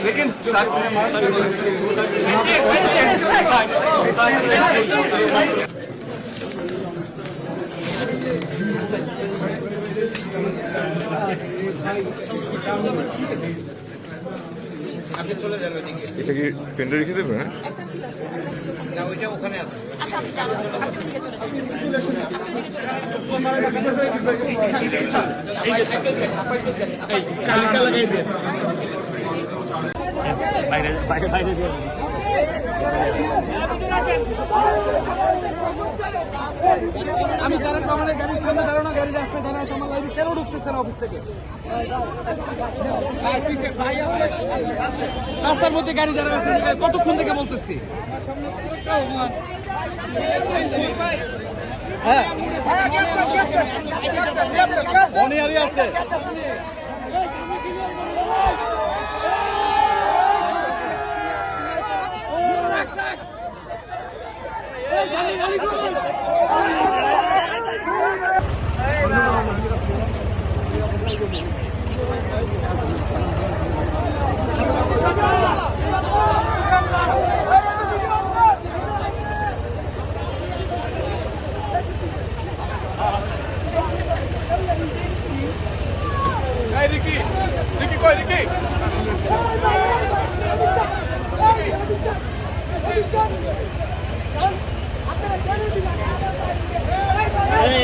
लेकिन আপনি চলে যান ওইদিকে। এটা কি পেন্ডে রেখে দেবে? না ওইটা ওখানে আছে। আচ্ছা আপনি যান, আপনি ওইদিকে চলে যান। এই কালকা লাগিয়ে দিন। বাইরে বাইরে বাইরে দিয়ে আমি তারেক রহমানের গাড়ির সামনে দাঁড়ানো, গাড়ি রাস্তায় দাঁড়া আছে, আমার লাইনে কেন ঢুকতেছে না অফিস থেকে? রাস্তার মধ্যে গাড়ি দাঁড়া আছে, কতক্ষণ থেকে বলতেছি। হ্যাঁ আছে Ricky, Ricky, koi Ricky.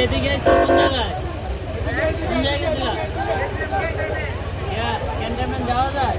এদিকে এসে কোন জায়গায় ছিল ক্যান্টনমেন্ট যাওয়া যায়?